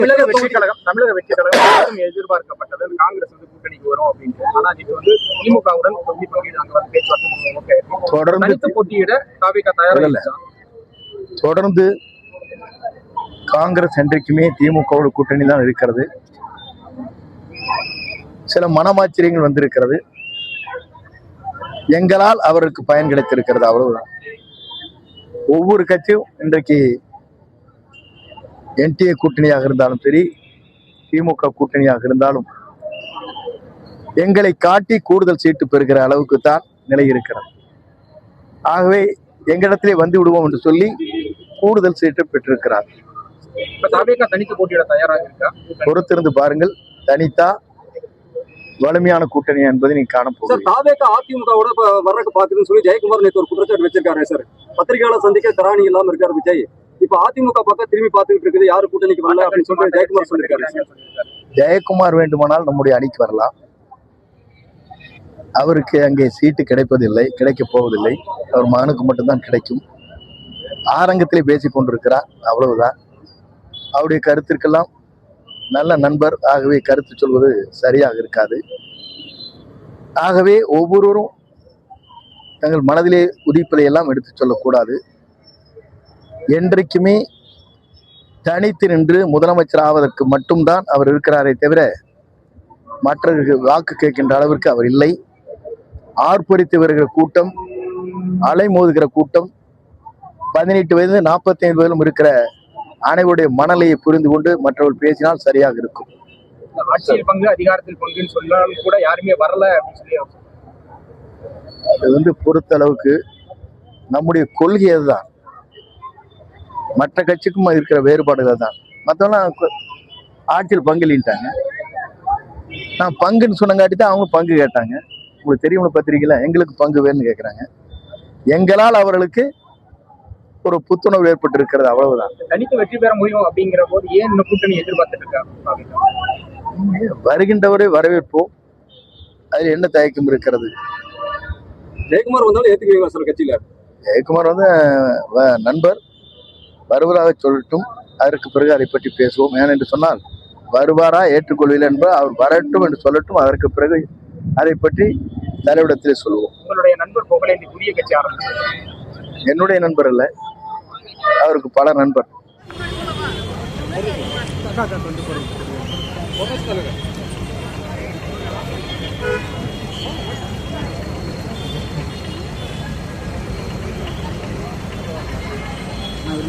தமிழக வெற்றி கழகம் எதிர்பார்க்கப்பட்டது காங்கிரஸ் கூட்டணிக்கு வரும் அப்படின்னு. ஆனா இது திமுகவுடன் தொடர்ந்து போட்டியிட தாவேகா தயாராக. தொடர்ந்து காங்கிரஸ் என்றைக்குமே திமுகவோட கூட்டணி தான் இருக்கிறது. சில மனமாச்சரியங்கள் வந்திருக்கிறது. எங்களால் அவருக்கு பயன் கிடைத்திருக்கிறது, அவ்வளவுதான். ஒவ்வொரு கட்சியும் இன்றைக்கு என்டிஏ கூட்டணியாக இருந்தாலும் சரி, திமுக கூட்டணியாக இருந்தாலும் எங்களை காட்டி கூடுதல் சீட்டு பெறுகிற அளவுக்கு தான் நிலை இருக்கிறது. ஆகவே எங்களிடத்திலே வந்து விடுவோம் என்று சொல்லி கூடுதல் சீட்டு பெற்றிருக்கிறார். தனித்து போட்டியிட தயாராக இருக்கா? பொறுத்திருந்து பாருங்கள். தனித்தா வலிமையான கூட்டணி என்பதை நீங்க காண போகிறீங்க. தாவேகா அதிமுகவோட வர்றதுக்கு பாக்குதுன்னு சொல்லி ஜெயக்குமார் நேற்று ஒரு குற்றச்சாட்டு வச்சிருக்காரு சார். பத்திரிகையாளர் சந்திக்க திராணி இல்லாம இருக்காரு விஜய். இப்ப அதிமுக பக்கம் திரும்பி பார்த்துக்கிட்டு இருக்குது, யாரு கூட்டணிக்கு வரல அப்படின்னு சொல்லிட்டு ஜெயக்குமார் சொல்லியிருக்காரு. ஜெயக்குமார் வேண்டுமானால் நம்முடைய அணிக்கு வரலாம். அவருக்கு அங்கே சீட்டு கிடைப்பதில்லை, கிடைக்க போவதில்லை. அவர் மகனுக்கு மட்டும்தான் கிடைக்கும். ஆரங்கத்திலே பேசிக் கொண்டிருக்கிறார், அவ்வளவுதான். அவருடைய கருத்திற்கெல்லாம் நல்ல நண்பர். ஆகவே கருத்து சொல்வது சரியாக இருக்காது. ஆகவே ஒவ்வொருவரும் தங்கள் மனதிலே உதிப்பதை எல்லாம் எடுத்து சொல்லக்கூடாது. என்றைக்குமே தனித்து நின்று முதலமைச்சர் ஆவதற்கு மட்டும்தான் அவர் இருக்கிறாரே தவிர மற்றவர்கள் வாக்கு கேட்கின்ற அளவிற்கு அவர் இல்லை. ஆர்ப்பரித்து வருகிற கூட்டம், அலை மோதுகிற கூட்டம், 18 வயது 45 வயதிலும் இருக்கிற அனைவருடைய மனநிலையை புரிந்து கொண்டு மற்றவர்கள் பேசினால் சரியாக இருக்கும். ஆட்சியில் பங்கு, அதிகாரத்தில் பங்குன்னு சொன்னாலும் கூட யாருமே வரல அப்படின்னு சொல்லி இது பொறுத்த அளவுக்கு நம்முடைய கொள்கை அதுதான். மற்ற கட்சிக்கும் இருக்கிற வேறுபாடுகள் தான். மற்றவெல்லாம் ஆட்சியில் பங்குலிட்டாங்க. நான் பங்குன்னு சொன்னங்காட்டி தான் அவங்க பங்கு கேட்டாங்க. உங்களுக்கு தெரியும் பத்திரிகையில எங்களுக்கு பங்கு வேணும்னு கேட்குறாங்க. எங்களால் அவர்களுக்கு ஒரு புத்துணர்வு ஏற்பட்டு இருக்கிறது, அவ்வளவுதான். தனித்து வெற்றி பெற முடியும் அப்படிங்கிற போது ஏன் இந்த கூட்டணி எதிர்பார்த்துட்டு இருக்காங்க? வருகின்றவரை வரவேற்போம். அதில் என்ன தயக்கம் இருக்கிறது? ஜெயக்குமார் வந்தாலும் ஏத்துக்குவீங்க சார் கட்சியில? ஜெயக்குமார் நண்பர், வருவதாக சொல்லட்டும். அதற்கு பிறகு அதை பற்றி பேசுவோம். ஏனென்று சொன்னால் வருவாரா ஏற்றுக்கொள்வீர்கள் என்பது அவர் வரட்டும் என்று சொல்லட்டும். அதற்கு பிறகு அதை பற்றி தலைவிடத்திலே சொல்லுவோம். உங்களுடைய நண்பர் புகழேந்தி புதிய கட்சி ஆரம்பிச்சார். என்னுடைய நண்பர் அல்ல, அவருக்கு பல நண்பர். நான்